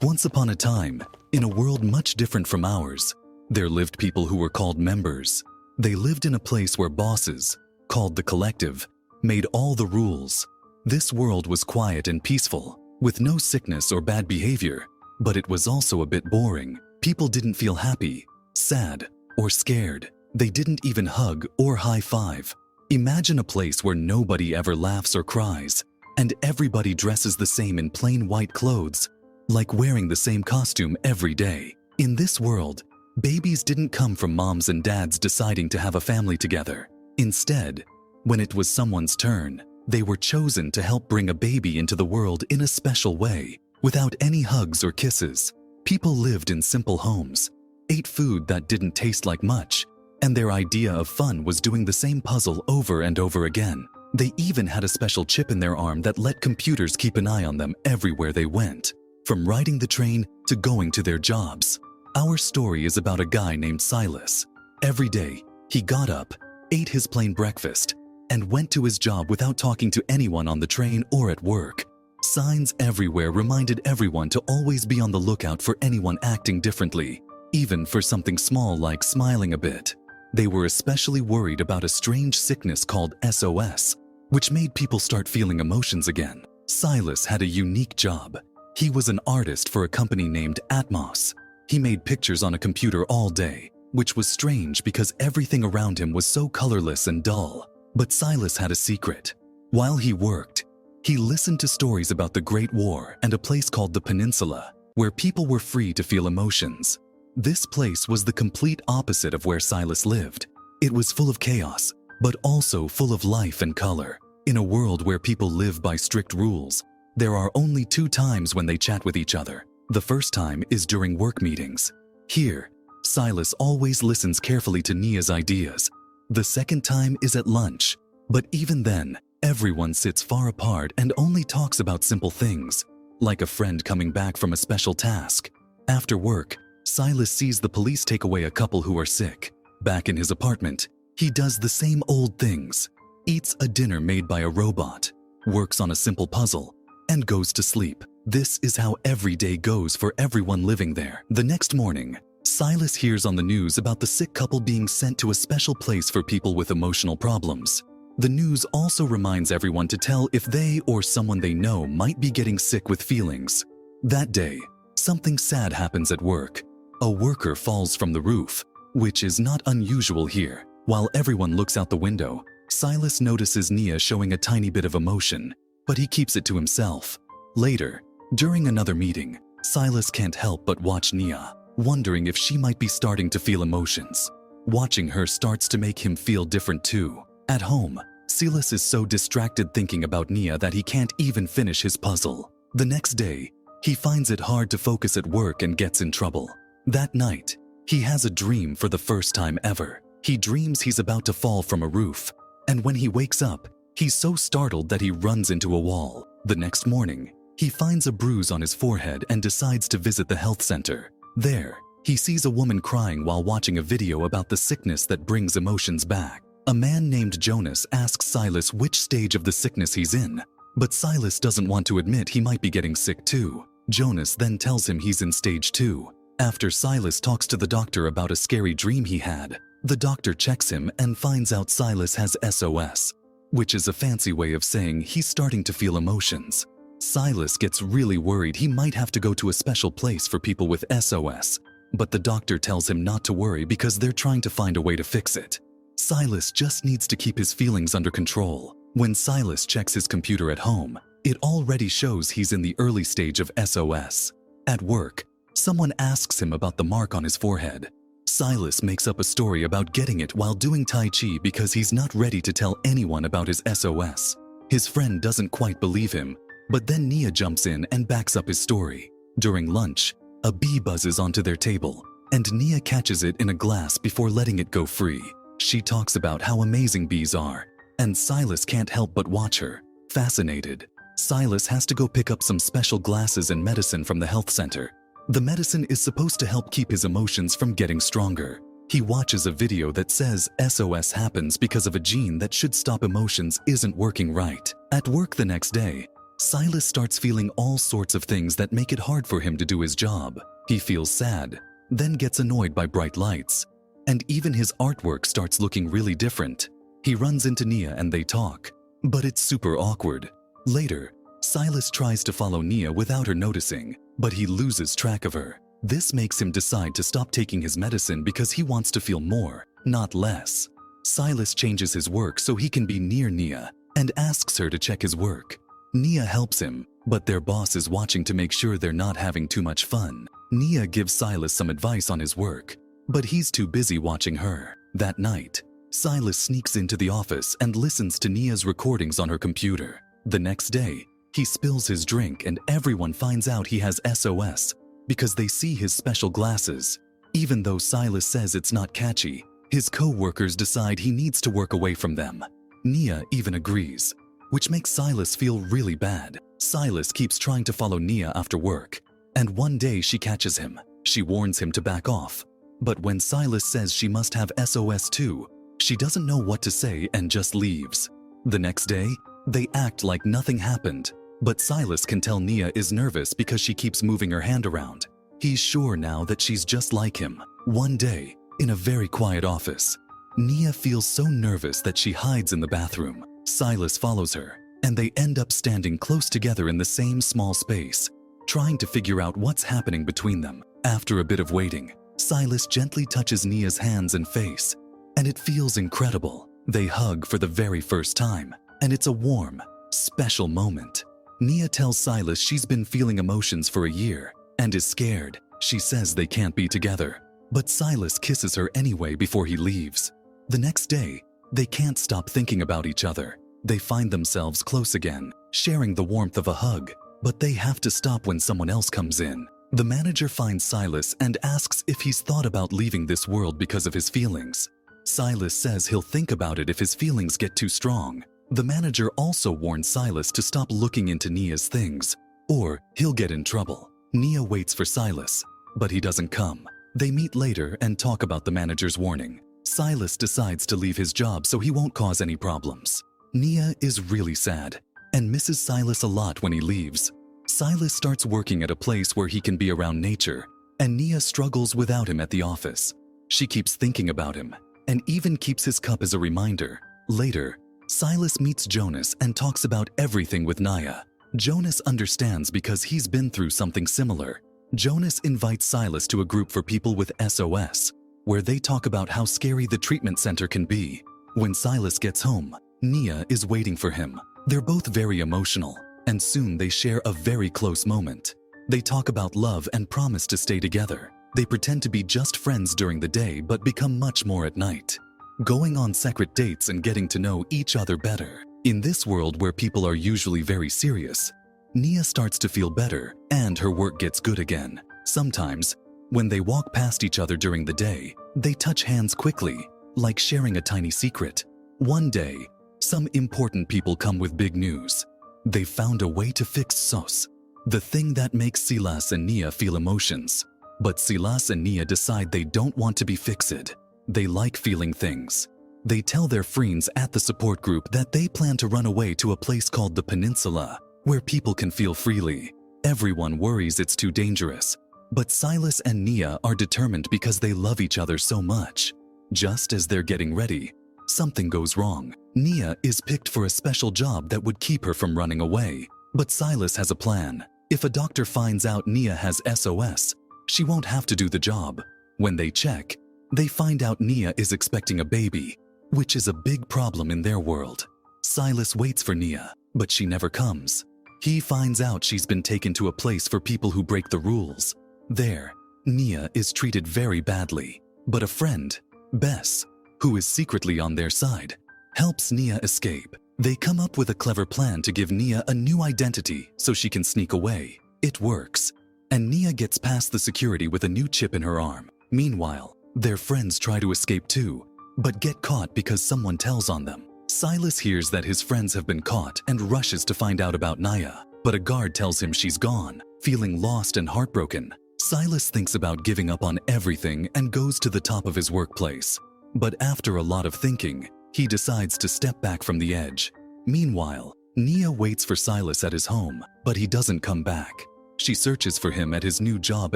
Once upon a time, in a world much different from ours, there lived people who were called members. They lived in a place where bosses, called the collective, made all the rules. This world was quiet and peaceful, with no sickness or bad behavior, but it was also a bit boring. People didn't feel happy, sad, or scared. They didn't even hug or high-five. Imagine a place where nobody ever laughs or cries, and everybody dresses the same in plain white clothes, like wearing the same costume every day. In this world, babies didn't come from moms and dads deciding to have a family together. Instead, when it was someone's turn, they were chosen to help bring a baby into the world in a special way, without any hugs or kisses. People lived in simple homes, ate food that didn't taste like much, and their idea of fun was doing the same puzzle over and over again. They even had a special chip in their arm that let computers keep an eye on them everywhere they went, from riding the train to going to their jobs. Our story is about a guy named Silas. Every day, he got up, ate his plain breakfast, and went to his job without talking to anyone on the train or at work. Signs everywhere reminded everyone to always be on the lookout for anyone acting differently, even for something small like smiling a bit. They were especially worried about a strange sickness called SOS, which made people start feeling emotions again. Silas had a unique job. He was an artist for a company named Atmos. He made pictures on a computer all day, which was strange because everything around him was so colorless and dull. But Silas had a secret. While he worked, he listened to stories about the Great War and a place called the Peninsula, where people were free to feel emotions. This place was the complete opposite of where Silas lived. It was full of chaos, but also full of life and color. In a world where people live by strict rules, there are only 2 times when they chat with each other. The first time is during work meetings. Here, Silas always listens carefully to Nia's ideas. The second time is at lunch, but even then, everyone sits far apart and only talks about simple things, like a friend coming back from a special task. After work, Silas sees the police take away a couple who are sick. Back in his apartment, he does the same old things, eats a dinner made by a robot, works on a simple puzzle, and goes to sleep. This is how every day goes for everyone living there. The next morning, Silas hears on the news about the sick couple being sent to a special place for people with emotional problems. The news also reminds everyone to tell if they or someone they know might be getting sick with feelings. That day, something sad happens at work. A worker falls from the roof, which is not unusual here. While everyone looks out the window, Silas notices Nia showing a tiny bit of emotion, but he keeps it to himself. Later, during another meeting, Silas can't help but watch Nia, wondering if she might be starting to feel emotions. Watching her starts to make him feel different too. At home, Silas is so distracted thinking about Nia that he can't even finish his puzzle. The next day, he finds it hard to focus at work and gets in trouble. That night, he has a dream for the first time ever. He dreams he's about to fall from a roof, and when he wakes up, he's so startled that he runs into a wall. The next morning, he finds a bruise on his forehead and decides to visit the health center. There, he sees a woman crying while watching a video about the sickness that brings emotions back. A man named Jonas asks Silas which stage of the sickness he's in, but Silas doesn't want to admit he might be getting sick too. Jonas then tells him he's in stage 2. After Silas talks to the doctor about a scary dream he had, the doctor checks him and finds out Silas has SOS, which is a fancy way of saying he's starting to feel emotions. Silas gets really worried he might have to go to a special place for people with SOS, but the doctor tells him not to worry because they're trying to find a way to fix it. Silas just needs to keep his feelings under control. When Silas checks his computer at home, it already shows he's in the early stage of SOS. At work, someone asks him about the mark on his forehead. Silas makes up a story about getting it while doing Tai Chi because he's not ready to tell anyone about his SOS. His friend doesn't quite believe him, but then Nia jumps in and backs up his story. During lunch, a bee buzzes onto their table, and Nia catches it in a glass before letting it go free. She talks about how amazing bees are, and Silas can't help but watch her, fascinated. Silas has to go pick up some special glasses and medicine from the health center. The medicine is supposed to help keep his emotions from getting stronger. He watches a video that says SOS happens because of a gene that should stop emotions isn't working right. At work the next day, Silas starts feeling all sorts of things that make it hard for him to do his job. He feels sad, then gets annoyed by bright lights, and even his artwork starts looking really different. He runs into Nia and they talk, but it's super awkward. Later, Silas tries to follow Nia without her noticing, but he loses track of her. This makes him decide to stop taking his medicine because he wants to feel more, not less. Silas changes his work so he can be near Nia and asks her to check his work. Nia helps him, but their boss is watching to make sure they're not having too much fun. Nia gives Silas some advice on his work, but he's too busy watching her. That night, Silas sneaks into the office and listens to Nia's recordings on her computer. The next day, he spills his drink and everyone finds out he has SOS because they see his special glasses. Even though Silas says it's not catchy, his co-workers decide he needs to work away from them. Nia even agrees, which makes Silas feel really bad. Silas keeps trying to follow Nia after work, and one day she catches him. She warns him to back off, but when Silas says she must have SOS too, she doesn't know what to say and just leaves. The next day, they act like nothing happened, but Silas can tell Nia is nervous because she keeps moving her hand around. He's sure now that she's just like him. One day, in a very quiet office, Nia feels so nervous that she hides in the bathroom. Silas follows her, and they end up standing close together in the same small space, trying to figure out what's happening between them. After a bit of waiting, Silas gently touches Nia's hands and face, and it feels incredible. They hug for the very first time, and it's a warm, special moment. Nia tells Silas she's been feeling emotions for a year and is scared. She says they can't be together, but Silas kisses her anyway before he leaves. The next day, they can't stop thinking about each other. They find themselves close again, sharing the warmth of a hug, but they have to stop when someone else comes in. The manager finds Silas and asks if he's thought about leaving this world because of his feelings. Silas says he'll think about it if his feelings get too strong. The manager also warns Silas to stop looking into Nia's things, or he'll get in trouble. Nia waits for Silas, but he doesn't come. They meet later and talk about the manager's warning. Silas decides to leave his job so he won't cause any problems. Nia is really sad and misses Silas a lot when he leaves. Silas starts working at a place where he can be around nature, and Nia struggles without him at the office. She keeps thinking about him and even keeps his cup as a reminder. Later, Silas meets Jonas and talks about everything with Nia. Jonas understands because he's been through something similar. Jonas invites Silas to a group for people with SOS, where they talk about how scary the treatment center can be. When Silas gets home, Nia is waiting for him. They're both very emotional, and soon they share a very close moment. They talk about love and promise to stay together. They pretend to be just friends during the day but become much more at night, going on secret dates and getting to know each other better. In this world where people are usually very serious, Nia starts to feel better and her work gets good again. Sometimes, when they walk past each other during the day, they touch hands quickly, like sharing a tiny secret. One day, some important people come with big news. They've found a way to fix SOS, the thing that makes Silas and Nia feel emotions. But Silas and Nia decide they don't want to be fixed. They like feeling things. They tell their friends at the support group that they plan to run away to a place called the Peninsula, where people can feel freely. Everyone worries it's too dangerous, but Silas and Nia are determined because they love each other so much. Just as they're getting ready, something goes wrong. Nia is picked for a special job that would keep her from running away, but Silas has a plan. If a doctor finds out Nia has SOS, she won't have to do the job. When they check, they find out Nia is expecting a baby, which is a big problem in their world. Silas waits for Nia, but she never comes. He finds out she's been taken to a place for people who break the rules. There, Nia is treated very badly, but a friend, Bess, who is secretly on their side, helps Nia escape. They come up with a clever plan to give Nia a new identity so she can sneak away. It works, and Nia gets past the security with a new chip in her arm. Meanwhile, their friends try to escape too, but get caught because someone tells on them. Silas hears that his friends have been caught and rushes to find out about Nia, but a guard tells him she's gone. Feeling lost and heartbroken, Silas thinks about giving up on everything and goes to the top of his workplace. But after a lot of thinking, he decides to step back from the edge. Meanwhile, Nia waits for Silas at his home, but he doesn't come back. She searches for him at his new job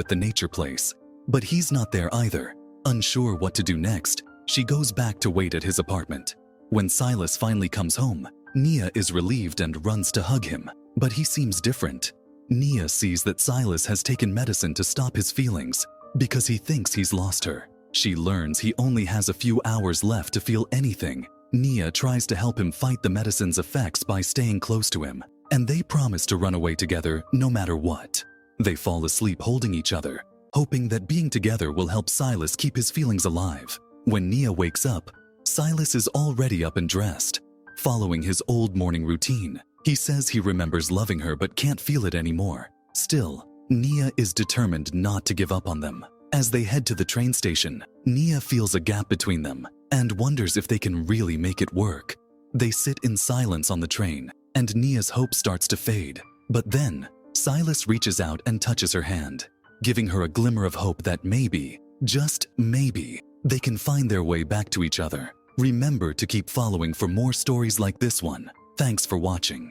at the nature place, but he's not there either. Unsure what to do next, she goes back to wait at his apartment. When Silas finally comes home, Nia is relieved and runs to hug him, but he seems different. Nia sees that Silas has taken medicine to stop his feelings because he thinks he's lost her. She learns he only has a few hours left to feel anything. Nia tries to help him fight the medicine's effects by staying close to him, and they promise to run away together no matter what. They fall asleep holding each other, hoping that being together will help Silas keep his feelings alive. When Nia wakes up, Silas is already up and dressed. Following his old morning routine, he says he remembers loving her but can't feel it anymore. Still, Nia is determined not to give up on them. As they head to the train station, Nia feels a gap between them and wonders if they can really make it work. They sit in silence on the train, and Nia's hope starts to fade. But then, Silas reaches out and touches her hand, giving her a glimmer of hope that maybe, just maybe, they can find their way back to each other. Remember to keep following for more stories like this one. Thanks for watching.